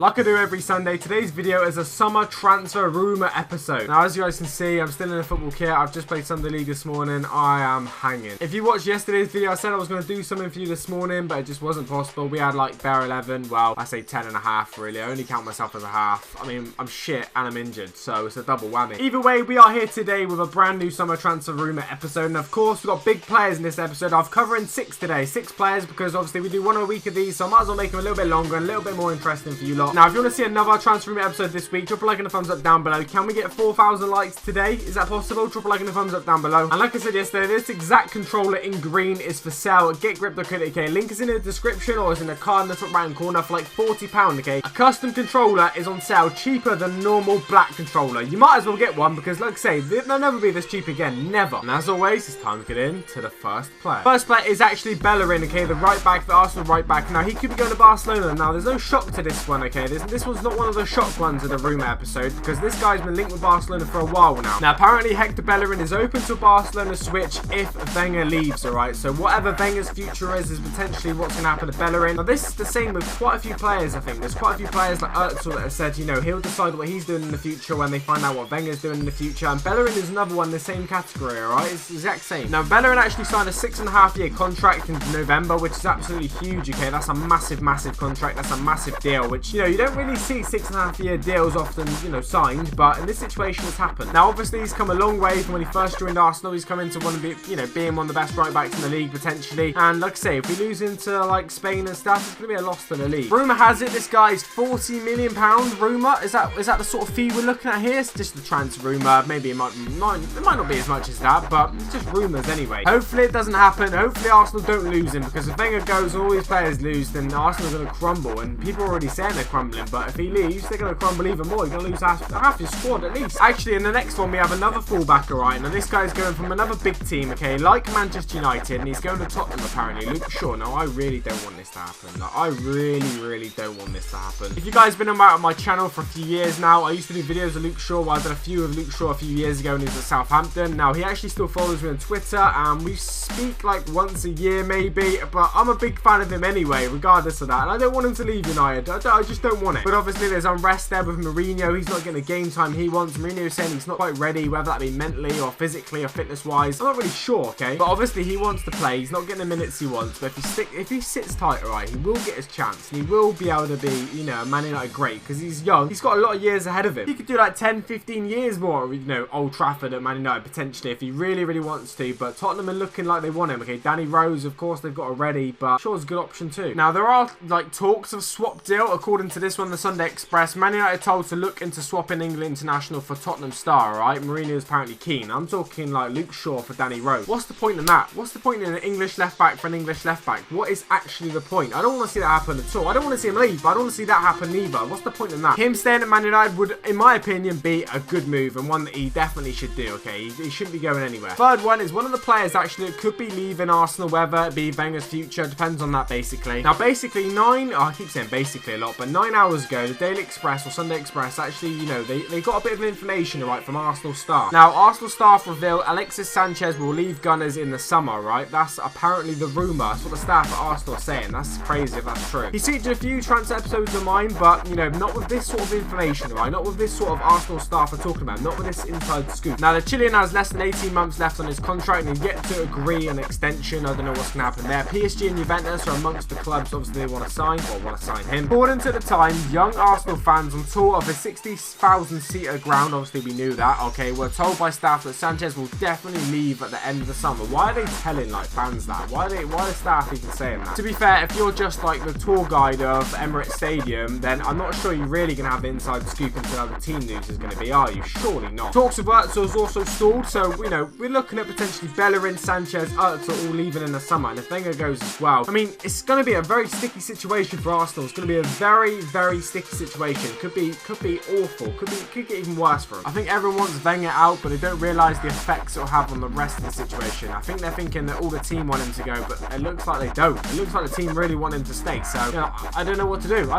Like I do every Sunday, today's video is a summer transfer rumour episode. Now, as you guys can see, I'm still in a football kit. I've just played Sunday League this morning. I am hanging. If you watched yesterday's video, I said I was going to do something for you this morning, but it just wasn't possible. We had like bare 11. Well, I say 10 and a half, really. I only count myself as a half. I mean, I'm shit and I'm injured, so it's a double whammy. Either way, we are here today with a brand new summer transfer rumour episode. And of course, we've got big players in this episode. I'm covering 6 today. 6 players, because obviously we do one a week of these, so I might as well make them a little bit longer and a little bit more interesting for you lot. Now, if you want to see another transfer room episode this week, drop a like and a thumbs up down below. Can we get 4,000 likes today? Is that possible? Drop a like and a thumbs up down below. And like I said yesterday, this exact controller in green is for sale at GetGripped.co.uk. Link is in the description, or it's in the card in the top right hand corner for like £40, okay? A custom controller is on sale cheaper than normal black controller. You might as well get one because, like I say, they'll never be this cheap again. Never. And as always, it's time to get into the first player. First player is actually Bellerin, okay? The right back, the Arsenal right back. Now, he could be going to Barcelona. Now, there's no shock to this one, okay? This one's not one of the shock ones of the rumour episode, because this guy's been linked with Barcelona for a while now. Now, apparently, Hector Bellerin is open to a Barcelona switch if Wenger leaves, alright? So, whatever Wenger's future is potentially what's going to happen to Bellerin. Now, this is the same with quite a few players, I think. There's quite a few players like Özil that have said, you know, he'll decide what he's doing in the future when they find out what Wenger's doing in the future. And Bellerin is another one in the same category, alright? It's the exact same. Now, Bellerin actually signed a 6.5-year contract in November, which is absolutely huge, okay? That's a massive, massive contract. That's a massive deal, which, you know, you don't really see 6.5-year deals often, you know, signed, but in this situation it's happened. Now, obviously, he's come a long way from when he first joined Arsenal. He's come into one of the, you know, being one of the best right backs in the league potentially. And like I say, if we lose into like Spain and stuff, it's going to be a loss to the league. Rumour has it this guy's £40 million. Rumour is that the sort of fee we're looking at here? It's just the transfer rumour. Maybe it might not be as much as that, but it's just rumours anyway. Hopefully it doesn't happen. Hopefully Arsenal don't lose him, because if Wenger goes and all these players lose, then Arsenal are going to crumble. And people are already saying they're crumbling, but if he leaves, they're going to crumble even more. You're going to lose half your squad at least. Actually, in the next one, we have another fullback, alright? Now, this guy's going from another big team, okay? Like Manchester United, and he's going to Tottenham, apparently. Luke Shaw. Now, I really don't want this to happen. Like, I really don't want this to happen. If you guys have been on my channel for a few years now, I used to do videos of Luke Shaw. Well, I did a few of Luke Shaw a few years ago when he was at Southampton. Now, he actually still follows me on Twitter, and we speak like once a year, maybe. But I'm a big fan of him anyway, regardless of that. And I don't want him to leave United. I just don't want it. But obviously, there's unrest there with Mourinho. He's not getting the game time he wants. Mourinho is saying he's not quite ready, whether that be mentally or physically or fitness-wise. I'm not really sure, okay? But obviously, he wants to play. He's not getting the minutes he wants. But if he sits tight, alright, he will get his chance. And he will be able to be, you know, a Man United great, because he's young. He's got a lot of years ahead of him. He could do like 10, 15 years more, you know, Old Trafford at Man United, potentially, if he really wants to. But Tottenham are looking like they want him, okay? Danny Rose, of course, they've got already, but Shaw's a good option too. Now, there are, like, talks of swap deal, according to this one, the Sunday Express. Man United told to look into swapping England international for Tottenham star, alright? Mourinho is apparently keen. I'm talking like Luke Shaw for Danny Rose. What's the point in that? What's the point in an English left back for an English left back? What is actually the point? I don't want to see that happen at all. I don't want to see him leave, but I don't want to see that happen either. What's the point in that? Him staying at Man United would, in my opinion, be a good move, and one that he definitely should do, okay? He shouldn't be going anywhere. Third one is one of the players actually that could be leaving Arsenal, whether it be Wenger's future. Depends on that, basically. Now, basically, I keep saying basically a lot, but 9 hours ago, the Daily Express or Sunday Express actually, you know, they got a bit of information, right, from Arsenal staff. Now, Arsenal staff reveal Alexis Sanchez will leave Gunners in the summer, right? That's apparently the rumour. That's what the staff at Arsenal are saying. That's crazy if that's true. He's featured a few transfer episodes of mine, but, you know, not with this sort of information, right? Not with this sort of Arsenal staff are talking about. Not with this inside scoop. Now, the Chilean has less than 18 months left on his contract, and he's yet to agree an extension. I don't know what's going to happen there. PSG and Juventus are amongst the clubs, obviously, they want to sign him. According to the Times, young Arsenal fans on tour of a 60,000-seater ground, obviously we knew that, okay, were told by staff that Sanchez will definitely leave at the end of the summer. Why are they telling, like, fans that? Why are staff even saying that? To be fair, if you're just, like, the tour guide of Emirates Stadium, then I'm not sure you're really going to have the inside scoop into how the team news is going to be, are you? Surely not. Talks of Özil is also stalled, so, you know, we're looking at potentially Bellerin, Sanchez, Özil all leaving in the summer, and if Wenger goes as well, I mean, it's going to be a very sticky situation for Arsenal. It's going to be a very sticky situation. Could be awful. Could get even worse for him. I think everyone wants Wenger out, but they don't realise the effects it'll have on the rest of the situation. I think they're thinking that all the team want him to go, but it looks like they don't. It looks like the team really want him to stay. So, you know, I don't know what to do.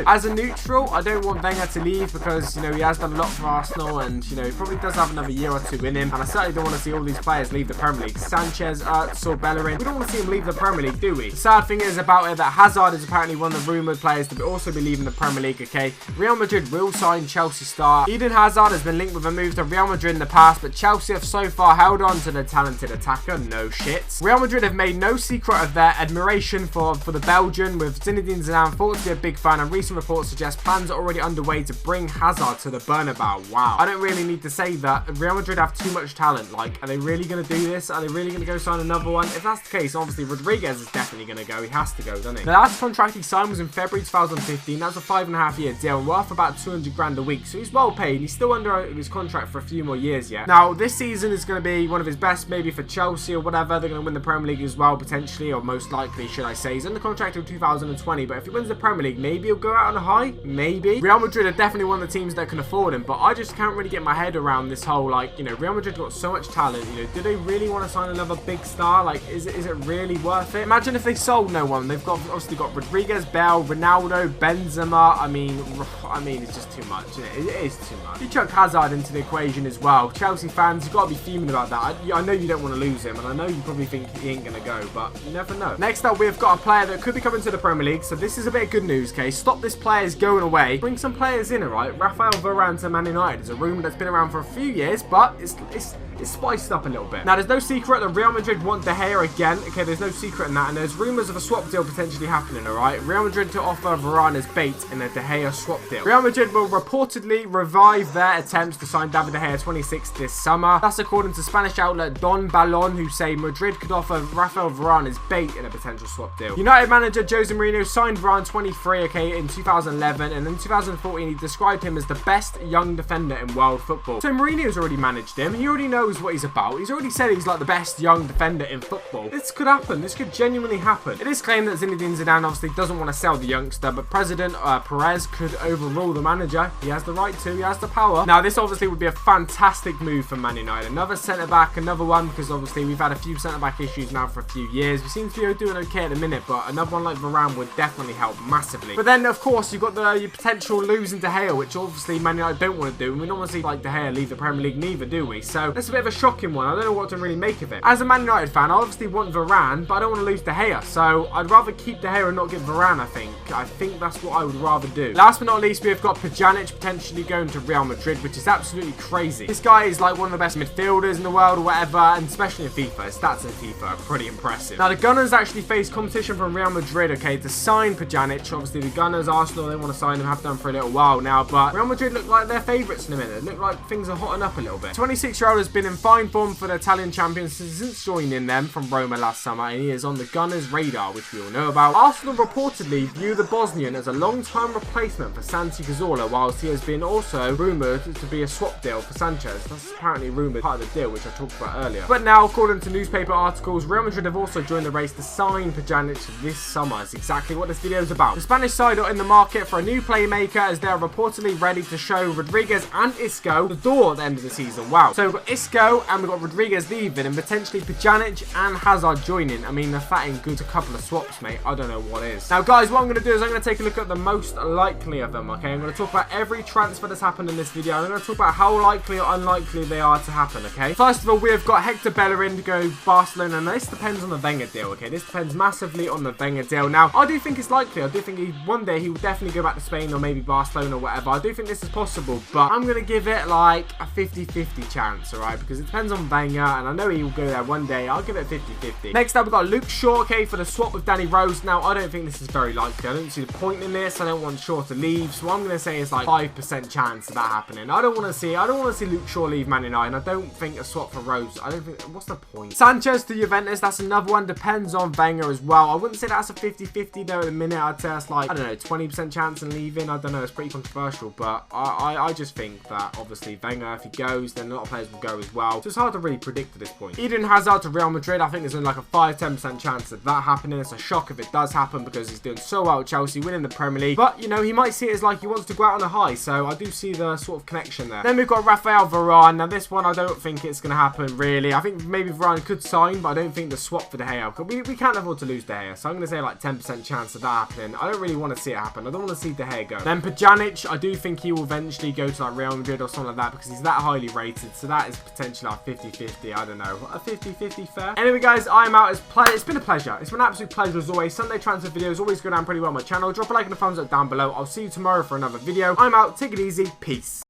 As a neutral, I don't want Wenger to leave, because, you know, he has done a lot for Arsenal, and, you know, he probably does have another year or two in him. And I certainly don't want to see all these players leave the Premier League. Sanchez, Özil, Bellerin. We don't want to see him leave the Premier League, do we? The sad thing is about it that Hazard is apparently one of the rumoured players to also be leaving the Premier League, okay? Real Madrid will sign Chelsea star Eden Hazard has been linked with a move to Real Madrid in the past, but Chelsea have so far held on to the talented attacker. No shits. Real Madrid have made no secret of their admiration for the Belgian, with Zinedine Zidane thought to be a big fan, and recent reports suggest plans are already underway to bring Hazard to the Bernabeu. Wow. I don't really need to say that. Real Madrid have too much talent. Like, are they really going to do this? Are they really going to go sign another one? If that's the case, obviously Rodriguez is definitely going to go. He has to go, doesn't he? The last contract he signed was in February 2015. That was a 5.5-year deal worth about 200 grand a week. So he's well paid. He's still under his contract for a few more years yet. Now, this season is going to be one of his best, maybe for Chelsea or whatever. They're going to win the Premier League as well, potentially, or most likely, should I say. He's under contract until 2020, but if he wins the Premier League, maybe he'll go out on a high. Maybe. Real Madrid are definitely one of the teams that can afford him, but I just can't really get my head around this whole, like, you know, Real Madrid got so much talent. You know, do they really want to sign another big star? Like, is it really worth it? Imagine if they sold no one. They've got obviously got Rodriguez, Bale, Ronaldo, Benzema. I mean, it's just too much. It is too much. You chuck Hazard into the equation as well. Chelsea fans, you've got to be fuming about that. I know you don't want to lose him, and I know you probably think he ain't going to go, but you never know. Next up, we've got a player that could be coming to the Premier League, so this is a bit of good news, okay? Stop this players going away. Bring some players in, alright? Rafael Varane to Man United is a rumour that's been around for a few years, but it's spiced up a little bit. Now, there's no secret that Real Madrid want De Gea again. Okay, there's no secret in that, and there's rumours of a swap deal potentially happening, alright? Real Madrid to offer Varane as bait in a De Gea swap deal. Real Madrid will reportedly revive their attempts to sign David De Gea 26 this summer. That's according to Spanish outlet Don Balon, who say Madrid could offer Rafael Varane as bait in a potential swap deal. United manager Jose Mourinho signed Varane 23, okay, in 2011, and in 2014 he described him as the best young defender in world football. So Mourinho's already managed him. He already knows what he's about. He's already said he's like the best young defender in football. This could happen. This could genuinely happen. It is claimed that Zinedine Zidane obviously doesn't want to sell the youngster, but President Perez could overrule the manager. He has the right to. He has the power. Now, this obviously would be a fantastic move for Man United. Another centre-back, another one, because obviously we've had a few centre-back issues now for a few years. We seem to be doing okay at the minute, but another one like Varane would definitely help massively. But then, of course, you've got your potential losing De Gea, which obviously Man United don't want to do, and we don't want to see like De Gea leave the Premier League neither, do we? So that's a bit of a shocking one. I don't know what to really make of it. As a Man United fan, I obviously want Varane, but I don't want to lose De Gea, so I'd rather keep De Gea and not get Varane, I think. I think that's what I would rather do. Last but not least, we've got Pjanic potentially going to Real Madrid, which is absolutely crazy. This guy is like one of the best midfielders in the world or whatever, and especially in FIFA. His stats in FIFA are pretty impressive. Now, the Gunners actually face competition from Real Madrid, okay, to sign Pjanic. Obviously, the Gunners, Arsenal, they want to sign him, have done for a little while now, but Real Madrid look like they're favourites in a minute. They look like things are hotting up a little bit. 26-year-old has been in fine form for the Italian champions since joining them from Roma last summer, and he is on the Gunners' radar, which we all know about. Arsenal reportedly view the Bosnian as a long-time replacement for Santi Cazorla, whilst he has been also rumoured to be a swap deal for Sanchez. That's apparently rumoured part of the deal, which I talked about earlier. But now, according to newspaper articles, Real Madrid have also joined the race to sign Pjanic this summer. It's exactly what this video is about. The Spanish side are in the market for a new playmaker, as they are reportedly ready to show Rodriguez and Isco the door at the end of the season. Wow. So we've got Isco and we've got Rodriguez leaving, and potentially Pjanic and Hazard joining. I mean, they're fatting good a couple of swaps, mate. I don't know what is. Now, guys, what I'm going to do is I'm going to take a look at the most likely of them, okay? I'm going to talk about every transfer that's happened in this video. I'm going to talk about how likely or unlikely they are to happen, okay? First of all, we've got Hector Bellerin to go Barcelona, and this depends on the Wenger deal, okay? This depends massively on the Wenger deal. Now, I do think it's likely. I do think one day he will definitely go back to Spain or maybe Barcelona or whatever. I do think this is possible, but I'm going to give it like a 50-50 chance, alright? Because it depends on Wenger, and I know he will go there one day. I'll give it 50-50. Next up, we've got Luke Shaw, okay, for the swap with Danny Rose. Now, I don't think this is very likely. I don't see the point in this. I don't want Shaw to leave, so what I'm going to say is like 5% chance of that happening. I don't want to see Luke Shaw leave Man United, and I don't think a swap for Rose. I don't think, what's the point? Sanchez to Juventus, that's another one. Depends on Wenger as well. I wouldn't say that's a 50-50 though at the minute. I'd say that's like, I don't know, 20% chance in leaving. I don't know, it's pretty controversial, but I just think that obviously Wenger, if he goes, then a lot of players will go as well. So it's hard to really predict at this point. Eden Hazard to Real Madrid, I think there's only like a 5-10% chance of that happening. It's a shock if it does happen because he's doing so well at Chelsea, winning the Premier League. But, you know, he might see it as like he wants to go out on a high, so I do see the sort of connection there. Then we've got Rafael Varane. Now, this one, I don't think it's going to happen, really. I think maybe Varane could sign, but I don't think the swap for De Gea. We can't afford to lose De Gea, so I'm going to say like 10% chance of that happening. I don't really want to see it happen. I don't want to see De Gea go. Then Pjanic, I do think he will eventually go to like Real Madrid or something like that because he's that highly rated, so that is potentially potentially like 50-50, I don't know. A 50-50 fair. Anyway, guys, I'm out. It's been a pleasure. It's been an absolute pleasure as always. Sunday transfer videos always go down pretty well on my channel. Drop a like and a thumbs up down below. I'll see you tomorrow for another video. I'm out. Take it easy. Peace.